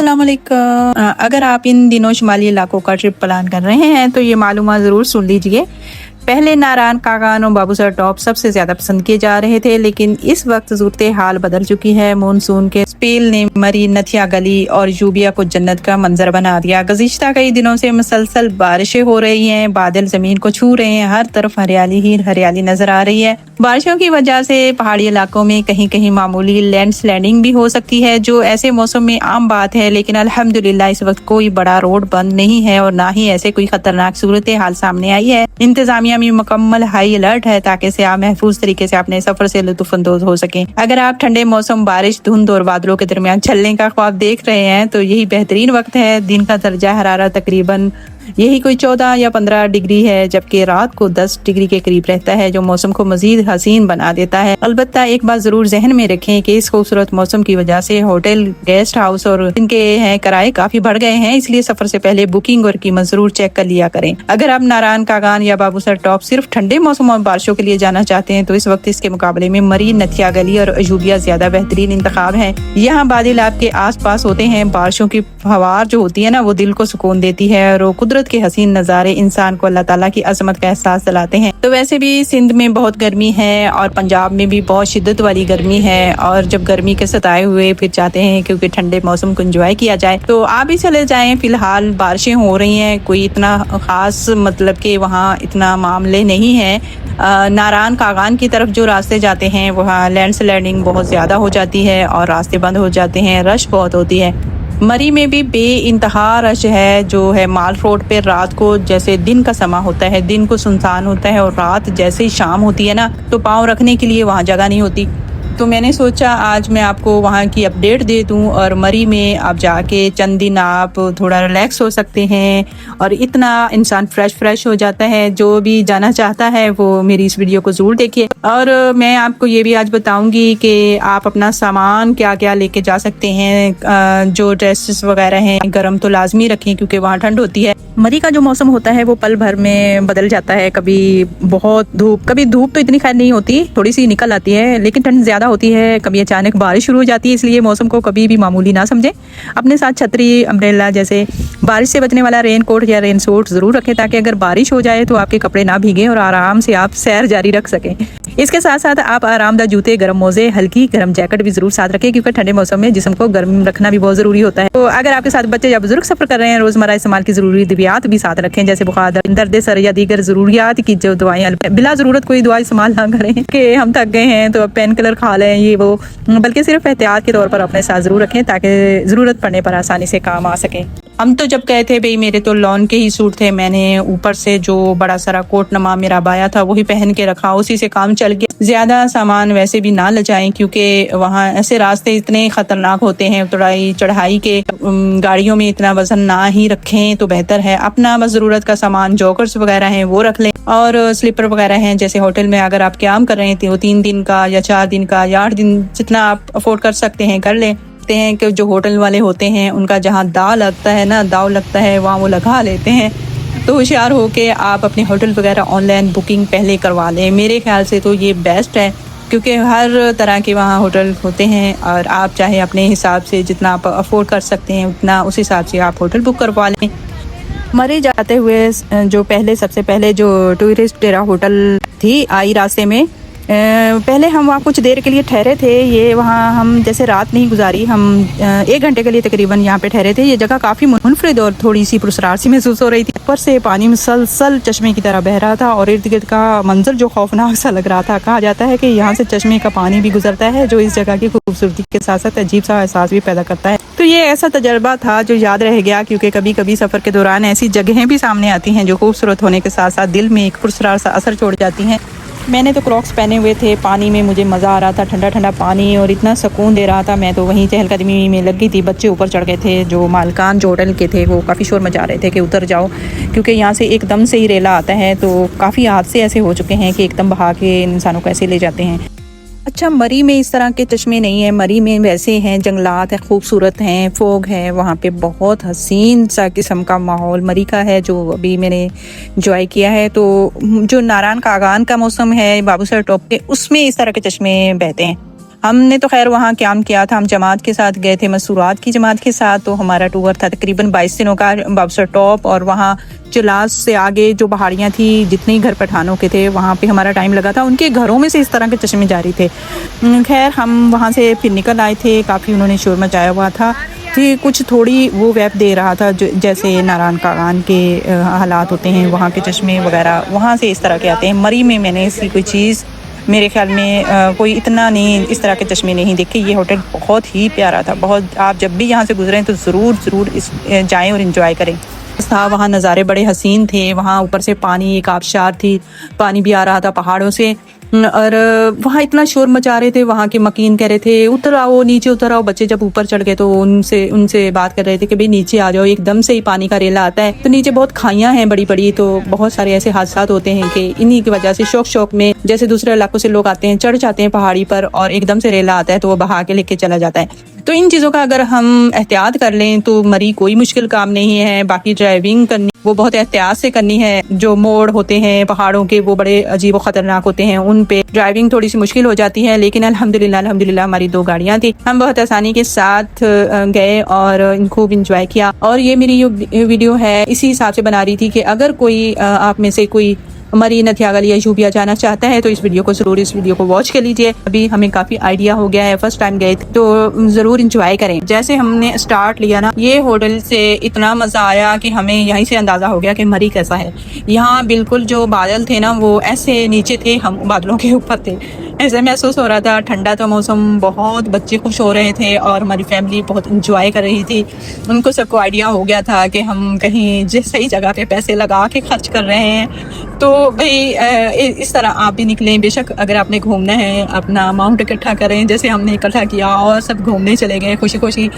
अस्सलाम वालेकुम। अगर आप इन दिनों शुमाली इलाकों का ट्रिप प्लान कर रहे हैं तो ये मालूमात ज़रूर सुन लीजिए। पहले नारायण कागान और बाबूसर टॉप सबसे ज्यादा पसंद किए जा रहे थे, लेकिन इस वक्त सूरत हाल बदल चुकी है। मानसून के स्पेल ने मरी, नथिया गली और यूबिया को जन्नत का मंजर बना दिया। गुज़िश्ता कई दिनों से मुसलसल बारिशें हो रही हैं, बादल जमीन को छू रहे हैं, हर तरफ हरियाली ही हरियाली नजर आ रही है। बारिशों की वजह से पहाड़ी इलाकों में कहीं कहीं मामूली लैंडस्लाइडिंग भी हो सकती है, जो ऐसे मौसम में आम बात है। लेकिन अल्हम्दुलिल्लाह इस वक्त कोई बड़ा रोड बंद नहीं है और ना ही ऐसे कोई खतरनाक सूरत हाल सामने आई है। इंतजामिया में मुकम्मल हाई अलर्ट है ताकि से आप महफूज तरीके से अपने सफर से लुत्फअंदोज हो सकें। अगर आप ठंडे मौसम, बारिश, धुंध और बादलों के दरमियान चलने का ख्वाब देख रहे हैं तो यही बेहतरीन वक्त है। दिन का दर्जा हरारत तकरीबन यही कोई 14 या 15 डिग्री है, जबकि रात को 10 डिग्री के करीब रहता है, जो मौसम को मजीद हसीन बना देता है। अलबत्ता एक बात जरूर जहन में रखें कि इस खूबसूरत मौसम की वजह से होटल, गेस्ट हाउस और इनके हैं किराए काफी बढ़ गए हैं, इसलिए सफर से पहले बुकिंग और कीमत जरूर चेक कर लिया करें। अगर आप नारायण कागान या बाबूसर टॉप सिर्फ ठंडे मौसम और बारिशों के लिए जाना चाहते हैं तो इस वक्त इसके मुकाबले में मरी, नथिया गली और अयूबिया ज्यादा बेहतरीन इंतखाब है। यहाँ बादल आपके आस पास होते हैं, बारिशों की फवार जो होती है ना, वो दिल को सुकून देती है और कुदरत के हसीन नजारे इंसान को अल्लाह ताला की अजमत का एहसास दिलाते हैं। तो वैसे भी सिंध में बहुत गर्मी है और पंजाब में भी बहुत शिद्दत वाली गर्मी है, और जब गर्मी के सताए हुए फिर चाहते हैं क्योंकि ठंडे मौसम को एंजॉय किया जाए तो आप भी चले जाएं। फिलहाल बारिशें हो रही हैं, कोई इतना खास मतलब कि वहाँ इतना मामले नहीं है। नारायण कागान की तरफ जो रास्ते जाते हैं वहाँ लैंडस्लाइडिंग बहुत ज्यादा हो जाती है और रास्ते बंद हो जाते हैं, रश बहुत होती है। मरी में भी बे इंतहा रश है, जो है माल रोड पे रात को जैसे दिन का समा होता है, दिन को सुनसान होता है और रात जैसे ही शाम होती है ना तो पाँव रखने के लिए वहाँ जगह नहीं होती। तो मैंने सोचा आज मैं आपको वहाँ की अपडेट दे दूँ, और मरी में आप जाके चंद दिन आप थोड़ा रिलैक्स हो सकते हैं और इतना इंसान फ्रेश हो जाता है। जो भी जाना चाहता है वो मेरी इस वीडियो को ज़रूर देखिए। और मैं आपको ये भी आज बताऊंगी कि आप अपना सामान क्या क्या लेके जा सकते हैं। जो ड्रेसेस वगैरह हैं गर्म तो लाजमी रखें क्योंकि वहाँ ठंड होती है। मरी का जो मौसम होता है वो पल भर में बदल जाता है, कभी बहुत धूप, कभी धूप तो इतनी खैर नहीं होती, थोड़ी सी निकल आती है, लेकिन ठंड ज्यादा होती है। कभी अचानक बारिश शुरू हो जाती है, इसलिए मौसम को कभी भी मामूली ना समझें। अपने साथ छतरी, अम्ब्रेला जैसे बारिश से बचने वाला रेन कोट या रेन सूट जरूर रखें ताकि अगर बारिश हो जाए तो आपके कपड़े ना भीगे और आराम से आप सैर जारी रख सकें। इसके साथ साथ आप आरामदायक जूते, गर्म मोजे, हल्की गर्म जैकेट भी जरूर साथ रखें क्योंकि ठंडे मौसम में जिस्म को गर्म रखना भी बहुत जरूरी होता है। तो अगर आपके साथ बच्चे या बुजुर्ग सफर कर रहे हैं, रोजमर्रा इस्तेमाल की जरूरी दवाइयात भी साथ रखें, जैसे बुखार, दर्द सर या दीगर जरूरियात की जो दवाएं, बिला जरूरत कोई दवा इस्तेमाल ना करें कि हम थक गए हैं तो पेन किलर खा लें ये वो, बल्कि सिर्फ एहतियात के तौर पर अपने साथ जरूर रखें ताकि जरूरत पड़ने पर आसानी से काम आ सके। हम तो जब गए थे भाई, मेरे तो लॉन के ही सूट थे, मैंने ऊपर से जो बड़ा सारा कोट नमा मेरा बाया था वही पहन के रखा, उसी से काम चल गया। ज्यादा सामान वैसे भी ना ले जाएं क्योंकि वहाँ ऐसे रास्ते इतने खतरनाक होते हैं, उतराई चढ़ाई के, गाड़ियों में इतना वजन ना ही रखें तो बेहतर है। अपना बस जरूरत का सामान, जॉकर्स वगैरह हैं वो रख लें, और स्लीपर वगैरह हैं जैसे होटल में अगर आप क्याम कर रहे हैं तो 3 दिन का या 4 दिन का या 8 दिन जितना आप अफोर्ड कर सकते हैं कर लें। हैं कि जो होटल वाले होते हैं उनका जहाँ दाव लगता है ना, दाव लगता है वहाँ वो लगा लेते हैं, तो होशियार हो के आप अपने होटल वगैरह ऑनलाइन बुकिंग पहले करवा लें। मेरे ख्याल से तो ये बेस्ट है क्योंकि हर तरह के वहाँ होटल होते हैं और आप चाहे अपने हिसाब से जितना आप अफोर्ड कर सकते हैं उतना उस हिसाब से आप होटल बुक करवा लें। मरी जाते हुए जो सबसे पहले जो टूरिस्ट डेरा होटल थी आई रास्ते में, पहले हम वहाँ कुछ देर के लिए ठहरे थे। ये वहाँ हम जैसे रात नहीं गुजारी, हम 1 घंटे के लिए तकरीबन यहाँ पे ठहरे थे। ये जगह काफ़ी मुनफरिद और थोड़ी सी पुरस्कार सी महसूस हो रही थी। ऊपर से पानी मुसलसल चश्मे की तरह बह रहा था और इर्द गिर्द का मंजर जो खौफनाक सा लग रहा था। कहा जाता है कि यहाँ से चश्मे का पानी भी गुजरता है जो इस जगह की खूबसूरती के साथ साथ अजीब सा एहसास भी पैदा करता है। तो ये ऐसा तजर्बा था जो याद रह गया क्योंकि कभी कभी सफ़र के दौरान ऐसी जगहें भी सामने आती हैं जो खूबसूरत होने के साथ साथ दिल में एक पुरस्कार सा असर छोड़ जाती हैं। मैंने तो क्रॉक्स पहने हुए थे, पानी में मुझे मज़ा आ रहा था, ठंडा ठंडा पानी और इतना सुकून दे रहा था। मैं तो वहीं चहलकदमी में लग गई थी। बच्चे ऊपर चढ़ गए थे, जो मालकान जो होटल के थे वो काफ़ी शोर मचा रहे थे कि उतर जाओ क्योंकि यहाँ से एकदम से ही रेला आता है। तो काफ़ी हादसे ऐसे हो चुके हैं कि एकदम बहा के इंसानों को ऐसे ले जाते हैं। अच्छा, मरी में इस तरह के चश्मे नहीं है, मरी में वैसे हैं, जंगलात है, खूबसूरत हैं, फोग है, वहाँ पे बहुत हसीन सा किस्म का माहौल मरी का है जो अभी मैंने एंजॉय किया है। तो जो नारायण कागान का मौसम है बाबूसर टॉप के, उसमें इस तरह के चश्मे बहते हैं। हमने तो खैर वहाँ क़याम किया था, हम जमात के साथ गए थे, मसूरात की जमात के साथ। तो हमारा टूर था तकरीबन 22 दिनों का बाबूसर टॉप, और वहाँ चिलास से आगे जो पहाड़ियाँ थी, जितने ही घर पठानों के थे वहाँ पे हमारा टाइम लगा था। उनके घरों में से इस तरह के चश्मे जारी थे। खैर हम वहाँ से फिर निकल आए थे, काफ़ी उन्होंने शोर मचाया हुआ था कि कुछ थोड़ी वो वैब दे रहा था, जो जैसे नारायण कागान के हालात होते हैं, वहाँ के चश्मे वगैरह वहाँ से इस तरह के आते हैं। मरी में मैंने ऐसी कोई चीज़ मेरे ख्याल में कोई इतना नहीं, इस तरह के चश्मे नहीं देखे। ये होटल बहुत ही प्यारा था, बहुत। आप जब भी यहाँ से गुजरें तो ज़रूर इस जाएँ और इन्जॉय करें। था वहाँ नज़ारे बड़े हसीन थे, वहाँ ऊपर से पानी, एक आबशार थी, पानी भी आ रहा था पहाड़ों से, और वहाँ इतना शोर मचा रहे थे। वहाँ के मकीन कह रहे थे उतर आओ, नीचे उतर आओ। बच्चे जब ऊपर चढ़ गए तो उनसे बात कर रहे थे कि भाई नीचे आ जाओ, एकदम से ही पानी का रेला आता है। तो नीचे बहुत खाइयाँ हैं बड़ी बड़ी, तो बहुत सारे ऐसे हादसा होते हैं कि इन्हीं की वजह से शौक में, जैसे दूसरे इलाकों से लोग आते हैं, चढ़ जाते हैं पहाड़ी पर और एकदम से रेला आता है तो वो बहा के लेके चला जाता है। तो इन चीज़ों का अगर हम एहतियात कर लें तो मरी कोई मुश्किल काम नहीं है। बाकी ड्राइविंग करनी वो बहुत एहतियात से करनी है। जो मोड़ होते हैं पहाड़ों के वो बड़े अजीब व ख़तरनाक होते हैं, उन पे ड्राइविंग थोड़ी सी मुश्किल हो जाती है। लेकिन अल्हम्दुलिल्लाह हमारी 2 गाड़ियाँ थी, हम बहुत आसानी के साथ गए और खूब इंजॉय किया। और ये मेरी वीडियो है इसी हिसाब से बना रही थी कि अगर कोई आप में से कोई मरी, नथियागल या यूबिया जाना चाहता है तो इस वीडियो को वॉच कर लीजिए। अभी हमें काफ़ी आइडिया हो गया है, फर्स्ट टाइम गए तो ज़रूर इंजॉय करें। जैसे हमने स्टार्ट लिया ना, ये होटल से इतना मज़ा आया कि हमें यहीं से अंदाज़ा हो गया कि मरी कैसा है। यहाँ बिल्कुल जो बादल थे ना वो ऐसे नीचे थे, हम बादलों के ऊपर थे, ऐसे महसूस हो रहा था। ठंडा था मौसम, बहुत बच्चे खुश हो रहे थे और हमारी फैमिली बहुत इंजॉय कर रही थी। उनको सबको आइडिया हो गया था कि हम कहीं सही जगह पे पैसे लगा के खर्च कर रहे हैं। तो भाई इस तरह आप भी निकलें। बेशक अगर आपने घूमना है अपना अमाउंट इकट्ठा करें, जैसे हमने इकट्ठा किया और सब घूमने चले गए खुशी खुशी।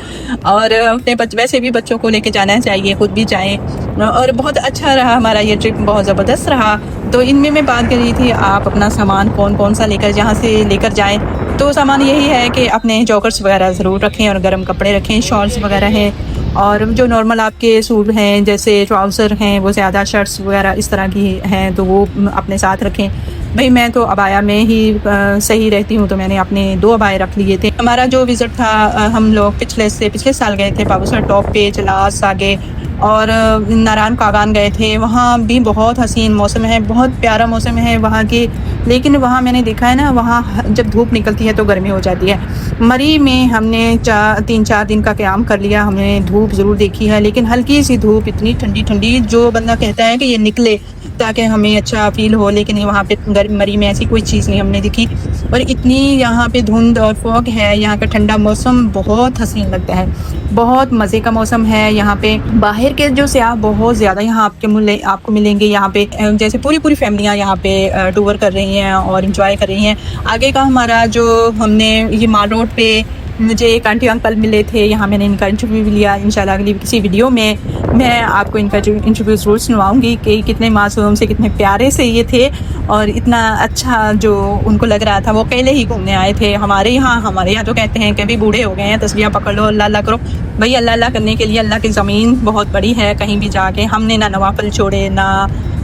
और अपने वैसे भी बच्चों को लेके जाना चाहिए, खुद भी जाएं। और बहुत अच्छा रहा हमारा ये ट्रिप, बहुत ज़बरदस्त रहा। तो इनमें मैं बात कर रही थी आप अपना सामान कौन सा लेकर जहाँ से लेकर जाएं। तो सामान यही है कि अपने जॉकर्स वगैरह ज़रूर रखें और गर्म कपड़े रखें, शॉल्स वगैरह हैं, और जो नॉर्मल आपके सूट हैं जैसे ट्राउज़र हैं वो ज़्यादा, शर्ट्स वगैरह इस तरह की हैं तो वो अपने साथ रखें। भाई मैं तो अबाया में ही सही रहती हूँ, तो मैंने अपने 2 अबाए रख लिए थे। हमारा जो विज़िट था, हम लोग पिछले साल गए थे बाबूसर टॉप पे, चिलास आगे, और नारायण कागान गए थे। वहाँ भी बहुत हसीन मौसम है, बहुत प्यारा मौसम है वहाँ की। लेकिन वहाँ मैंने देखा है ना, वहाँ जब धूप निकलती है तो गर्मी हो जाती है। मरी में हमने 3-4 दिन का क़याम कर लिया, हमने धूप ज़रूर देखी है, लेकिन हल्की सी धूप, इतनी ठंडी जो बंदा कहता है कि ये निकले ताकि हमें अच्छा फील हो, लेकिन वहाँ पे मरी में ऐसी कोई चीज़ नहीं हमने दिखी। और इतनी यहाँ पे धुंध और फॉग है, यहाँ का ठंडा मौसम बहुत हसीन लगता है, बहुत मज़े का मौसम है। यहाँ पे बाहर के जो सयाह बहुत ज़्यादा यहाँ आपको मिलेंगे। यहाँ पे जैसे पूरी फैमिलियाँ यहाँ पे टूर कर रही हैं और इंजॉय कर रही हैं। आगे का हमारा जो हमने ये माल रोड पे मुझे एक आंटी अंकल मिले थे, यहाँ मैंने इनका इंटरव्यू भी लिया। इंशाल्लाह अगली किसी वीडियो में मैं आपको इनका इंटरव्यू ज़रूर सुनवाऊँगी कि कितने मासूम से, कितने प्यारे से ये थे और इतना अच्छा जो उनको लग रहा था। वो अकेले ही घूमने आए थे। हमारे यहाँ तो कहते हैं कि भी बूढ़े हो गए हैं, तस्बीह पकड़ लो, अल्लाह अल्लाह करो। भाई अल्लाह करने के लिए अल्लाह की ज़मीन बहुत बड़ी है। कहीं भी जाके हमने ना नवाफिल छोड़े, ना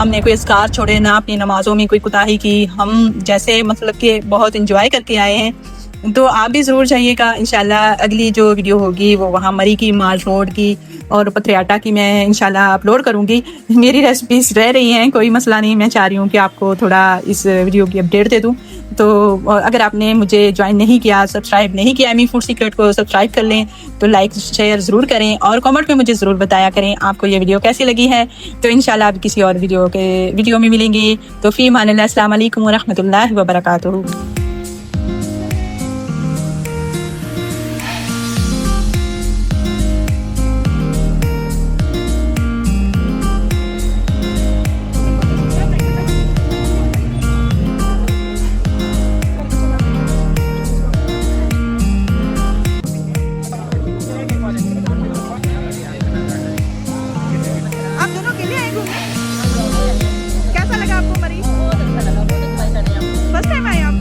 हमने कोई अस्कार छोड़े, ना अपनी नमाज़ों में कोई कोताही की। हम जैसे मतलब कि बहुत इंजॉय करके आए हैं। तो आप भी ज़रूर जाइएगा। इंशाल्लाह अगली जो वीडियो होगी वो वहाँ मरी की, माल रोड की और पथरियाटा की मैं इंशाल्लाह अपलोड करूँगी। मेरी रेसिपीज़ रह रही हैं, कोई मसला नहीं। मैं चाह रही हूँ कि आपको थोड़ा इस वीडियो की अपडेट दे दूँ। तो अगर आपने मुझे ज्वाइन नहीं किया, सब्सक्राइब नहीं किया एमी फूड सीक्रेट को, सब्सक्राइब कर लें। तो लाइक शेयर ज़रूर करें और कमेंट में मुझे ज़रूर बताया करें आपको ये वीडियो कैसी लगी है। तो इंशाल्लाह आप किसी और वीडियो में मिलेंगे। तो फ़ी अमानिल्लाह, अस्सलाम वालेकुम व रहमतुल्लाहि व बरकातुहू। आप दोनों अकेले आए घूमने? कैसा लगा आपको मरी? बहुत अच्छा लगा, बहुत एक्साइटेड है हम। फर्स्ट टाइम आए आप?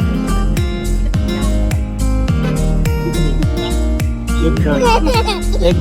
एक